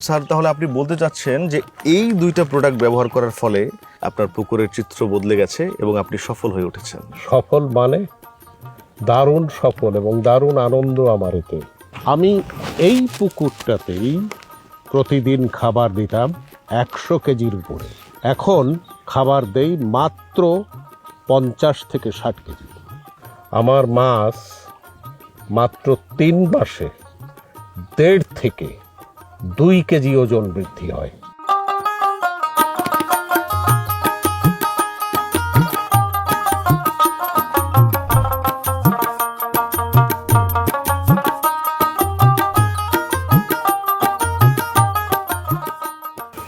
Sir, তাহলে আপনি বলতে চাচ্ছেন যে এই দুইটা প্রোডাক্ট ব্যবহার করার ফলে আপনার পুকুরের চিত্র বদলে গেছে এবং আপনি সফল হয়ে উঠেছেন। সফল মানে দারুণ সফল এবং দারুণ আনন্দ আমার এতে। আমি এই পুকুরটাতেই প্রতিদিন খাবার দিতাম 100 কেজির উপরে। এখন খাবার দেই মাত্র 50 থেকে 60 কেজি। আমার মাছ মাত্র 3 মাসে 1.5 থেকে 2 কেজি ওজন বৃদ্ধি হয়।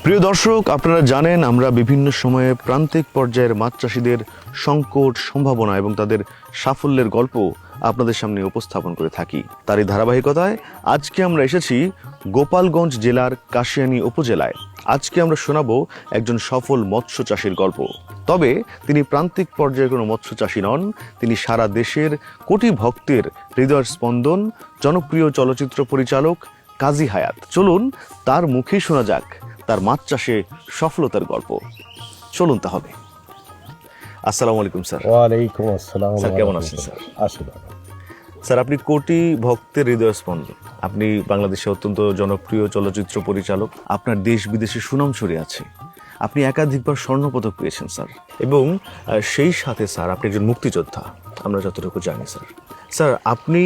প্রিয় দর্শক, আপনারা জানেন আমরা বিভিন্ন সময়ে প্রান্তিক পর্যায়ের মাছ চাষিদের সংকট, সম্ভাবনা এবং তাদের সাফল্যের গল্প আপনাদের সামনে উপস্থাপন করে থাকি। তারই ধারাবাহিকতায় আজকে আমরা এসেছি গোপালগঞ্জ জেলার কাশিয়ানী উপজেলায়। আজকে আমরা শোনাবো একজন সফল মৎস্য চাষীর গল্প। তবে তিনি প্রান্তিক পর্যায়ের কোনো মৎস্য চাষী নন, তিনি সারা দেশের কোটি ভক্তের হৃদয়ের স্পন্দন, জনপ্রিয় চলচ্চিত্র পরিচালক কাজী হায়াত। চলুন তার মুখেই শোনা যাক তার মাছ চাষে সফলতার গল্প। চলুন তাহলে। আসসালামু আলাইকুম স্যার। ওয়ালাইকুম আসসালাম। স্যার, কেমন আছেন স্যার? আসসালাম। স্যার, আপনি কোটি ভক্তের হৃদয় স্পন্দন, আপনি বাংলাদেশে অত্যন্ত জনপ্রিয় চলচ্চিত্র পরিচালক, আপনার দেশ বিদেশে সুনাম ছড়িয়ে আছে, আপনি একাধিকবার স্বর্ণপদক পেয়েছেন স্যার, এবং সেই সাথে স্যার আপনি একজন মুক্তিযোদ্ধা আমরা যতটুকু জানি স্যার। স্যার, আপনি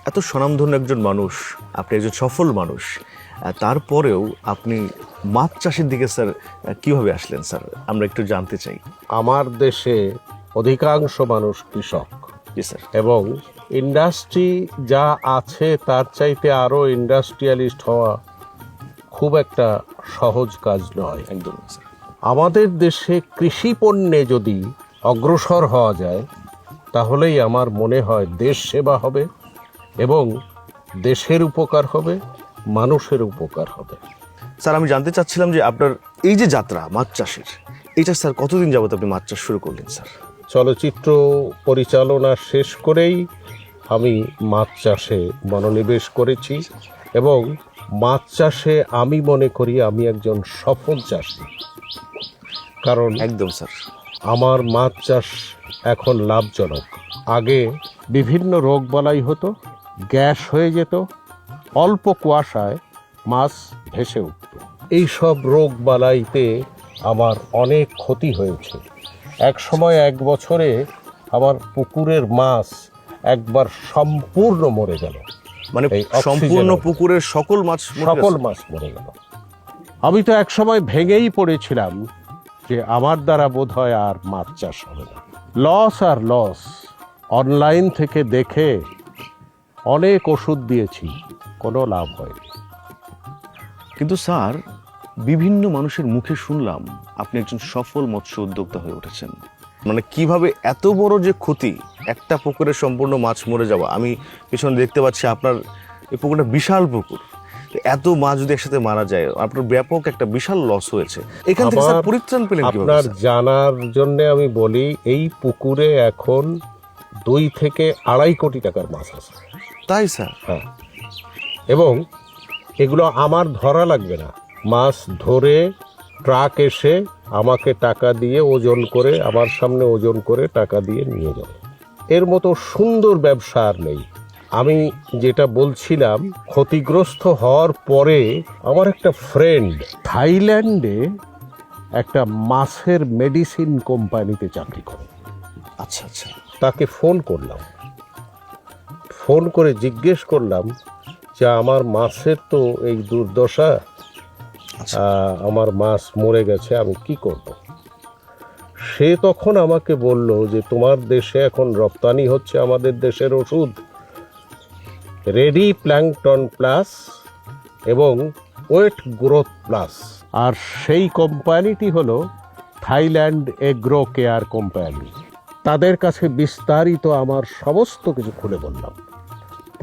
এত স্বনামধন্য একজন মানুষ, আপনি একজন সফল মানুষ, তারপরেও আপনি মাছ চাষের দিকে স্যার কিভাবে আসলেন স্যার, আমরা একটু জানতে চাই। আমার দেশে অধিকাংশ মানুষ কৃষক। জি স্যার। এবং ইন্ডাস্ট্রি যা আছে তার চাইতে আরো ইন্ডাস্ট্রিয়ালিস্ট হওয়া খুব একটা সহজ কাজ নয়। একদম স্যার। আমাদের দেশে কৃষি পণ্যে যদি অগ্রসর হওয়া যায় তাহলেই আমার মনে হয় দেশ সেবা হবে এবং দেশের উপকার হবে, মানুষের উপকার হবে। স্যার, আমি জানতে চাচ্ছিলাম যে আপনার এই যে যাত্রা মাছ চাষের, এটা স্যার কতদিন যাবত আপনি মাছ চাষ শুরু করলেন স্যার? চলচ্চিত্র পরিচালনা শেষ করেই আমি মাছ চাষে মনোনিবেশ করেছি এবং মাছ চাষে আমি মনে করি আমি একজন সফল চাষি। কারণ একদম স্যার। আমার মাছ চাষ এখন লাভজনক। আগে বিভিন্ন রোগবালাই হতো, গ্যাস হয়ে যেত, অল্প কুয়াশায় মাছ ভেসে উঠত। এইসব রোগবালাইতে আমার অনেক ক্ষতি হয়েছে। এক সময় 1 বছরে আমার পুকুরের মাছ একবার সম্পূর্ণ মরে গেল। মানে এই সম্পূর্ণ অক্সিজেনের- পুকুরের সকল মাছ মাছ মরে গেল। আমি তো এক সময় ভেঙেই পড়েছিলাম যে আমার দ্বারা বোধহয় আর মাছ চাষ হবে না। লস আর লস। অনলাইন থেকে দেখে অনেক ওষুধ দিয়েছি, কোনো লাভ হয়নি। কিন্তু স্যার, বিভিন্ন মানুষের মুখে শুনলাম আপনি একজন সফল মৎস্য উদ্যোক্তা হয়ে উঠেছেন। মানে কিভাবে এত বড় যে ক্ষতি, একটা পুকুরের সম্পূর্ণ মাছ মরে যাওয়া, আমি পিছনে দেখতে পাচ্ছি আপনার এই পুকুরটা বিশাল পুকুর, এত মাছ যদি একসাথে মারা যায় আপনার ব্যাপক একটা বিশাল লস হয়েছে। এখান থেকে স্যার পরিত্রাণ পেলেন কিভাবে? আপনার স্যার? জানার জন্য আমি বলি, এই পুকুরে এখন 2 থেকে 2.5 কোটি টাকার মাছ আছে। তাই স্যার? হ্যাঁ, এবং এগুলো আমার ধরা লাগবে না। মাছ ধরে ট্রাক এসে আমাকে টাকা দিয়ে ওজন করে, আমার সামনে ওজন করে টাকা দিয়ে নিয়ে যাবে। এর মতো সুন্দর ব্যবসা আর নেই। আমি যেটা বলছিলাম, ক্ষতিগ্রস্ত হওয়ার পরে আমার একটা ফ্রেন্ড থাইল্যান্ডে একটা মাছের মেডিসিন কোম্পানিতে চাকরি করে। আচ্ছা আচ্ছা। তাকে ফোন করলাম, ফোন করে জিজ্ঞেস করলাম যে আমার মাছের তো এই দুর্দশা, আমার মাছ মরে গেছে, আমি কি করব? সে তখন আমাকে বলল যে তোমার দেশে এখন রপ্তানি হচ্ছে আমাদের দেশের ওষুধ রেডি প্ল্যাঙ্কটন প্লাস এবং ওয়েট গ্রোথ প্লাস, আর সেই কোম্পানিটি হলো থাইল্যান্ড এগ্রো কেয়ার কোম্পানি। তাদের কাছে বিস্তারিত আমার সমস্ত কিছু খুলে বললাম।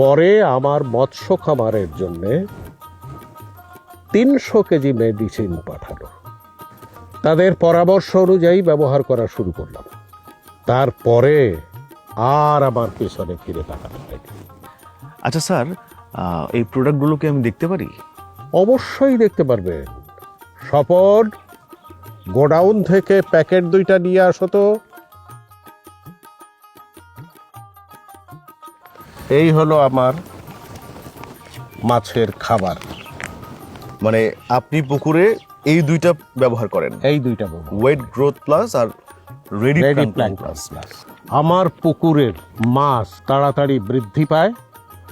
পরে আমার মৎস্য খামারের জন্যে 300 কেজি মেডিসিন পাঠালো। তাদের পরামর্শ অনুযায়ী ব্যবহার করা শুরু করলাম। তারপরে আর আমার পেছনে ফিরে তাকাতে হয়নি। আচ্ছা স্যার, এই প্রোডাক্টগুলোকে আমি দেখতে পারি? অবশ্যই দেখতে পারবেন। স্বপন, গোডাউন থেকে প্যাকেট 2টা নিয়ে আসো তো। এই হলো আমার মাছের খাবার। মানে আপনি পুকুরে এই দুইটা ব্যবহার করেন, এই 2টা বলবো, ওয়েট গ্রোথ প্লাস আর ready ready plankton plankton plus. Plus. আমার পুকুরের মাছ তাড়াতাড়ি বৃদ্ধি পায়,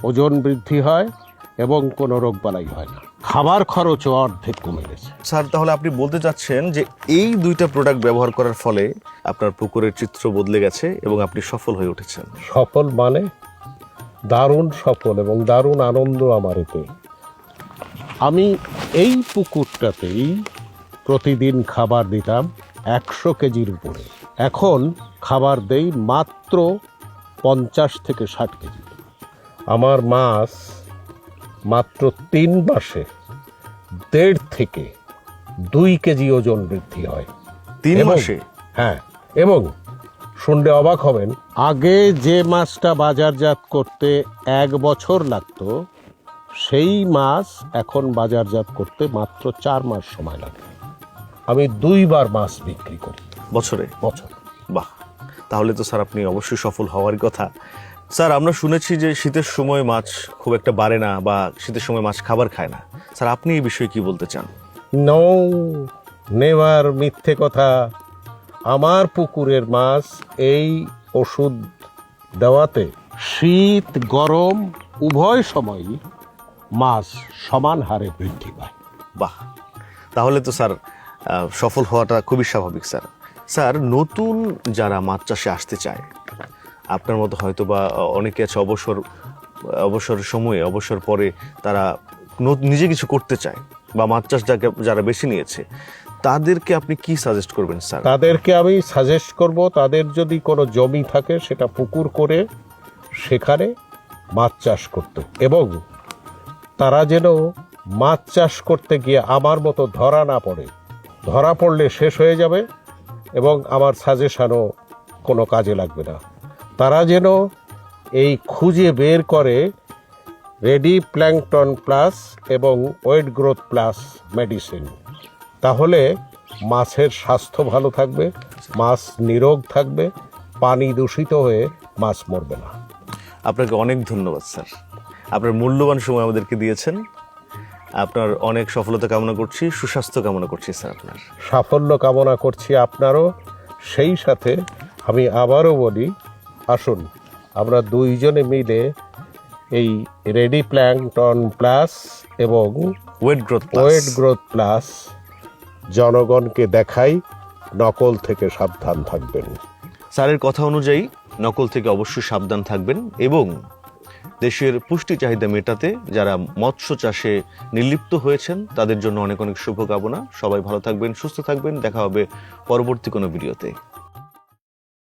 ওজন বৃদ্ধি হয় এবং কোনো রোগবালাই হয় না। খাবার খরচও অর্ধেক কমে গেছে। স্যার, তাহলে আপনি বলতে চাচ্ছেন যে এই দুইটা প্রোডাক্ট ব্যবহার করার ফলে আপনার পুকুরের চিত্র বদলে গেছে এবং আপনি সফল হয়ে উঠেছেন। সফল মানে দারুণ সফল এবং দারুণ আনন্দ আমার এতে। আমি এই পুকুরটাতেই প্রতিদিন খাবার দিতাম 100 কেজির উপরে। এখন খাবার দেই মাত্র 50 থেকে 60 কেজি। আমার মাছ মাত্র 3 মাসে 1.5 থেকে 2 কেজি ওজন বৃদ্ধি হয়। 3 এবং- মাসে? হ্যাঁ, এবং শুনলে অবাক হবেন, আগে যে মাছটা বাজারজাত করতে 1 বছর লাগতো, সেই মাছ এখন বাজারজাত করতে মাত্র 4 মাস সময় লাগে। আমি 2 বার মাছ বিক্রি করি বছরে? বছর। বাহ, তাহলে তো স্যার আপনি অবশ্যই সফল হওয়ার কথা। স্যার, আমরা শুনেছি যে শীতের সময় মাছ খুব একটা বাড়ে না বা শীতের সময় মাছ খাবার খায় না। স্যার, আপনি এই বিষয়ে কি বলতে চান? নো, নেভার, মিথ্যে কথা। আমার পুকুরের মাছ এই ওষুধ দেওয়াতে শীত গরম উভয় সময়ই মাছ সমান হারে বৃদ্ধি পায়। বাহ, তাহলে তো স্যার সফল হওয়াটা খুবই স্বাভাবিক। স্যার, স্যার নতুন যারা মাছ চাষে আসতে চায়, আপনার মতো হয়তো বা অনেকে আছে অবসর সময়ে, অবসর পরে তারা নিজে কিছু করতে চায় বা মাছ চাষ যারা বেছে নিয়েছে, তাদেরকে আপনি কি সাজেস্ট করবেন স্যার? তাদেরকে আমি সাজেস্ট করব, তাদের যদি কোনো জমি থাকে সেটা পুকুর করে সেখানে মাছ চাষ করতে, এবং তারা যেন মাছ চাষ করতে গিয়ে আমার মতো ধরা না পড়ে। ধরা পড়লে শেষ হয়ে যাবে এবং আমার সাজেশনও কোনো কাজে লাগবে না। তারা যেন এই খুঁজে বের করে রেডি প্ল্যাঙ্কটন প্লাস এবং ওয়েট গ্রোথ প্লাস মেডিসিন, তাহলে মাছের স্বাস্থ্য ভালো থাকবে, মাছ নিরোগ থাকবে, পানি দূষিত হয়ে মাছ মরবে না। আপনাকে অনেক ধন্যবাদ স্যার, আপনার মূল্যবান সময় আমাদেরকে দিয়েছেন। আপনার অনেক সফলতা কামনা করছি, সুস্বাস্থ্য কামনা করছি স্যার আপনার। সাফল্য কামনা করছি আপনারও। সেই সাথে আমি আবারও বলি, আসুন আমরা 2 জনে মিলে এই রেডি প্ল্যাঙ্কটন প্লাস এবং ওয়েট গ্রোথ প্লাস জনগণকে দেখাই। নকল থেকে সাবধান থাকবেন। স্যারের কথা অনুযায়ী নকল থেকে অবশ্যই সাবধান থাকবেন এবং দেশের পুষ্টি চাহিদা মেটাতে যারা মৎস্য চাষে নির্লিপ্ত হয়েছেন তাদের জন্য অনেক অনেক শুভকামনা। সবাই ভালো থাকবেন, সুস্থ থাকবেন। দেখা হবে পরবর্তী কোনো ভিডিওতে।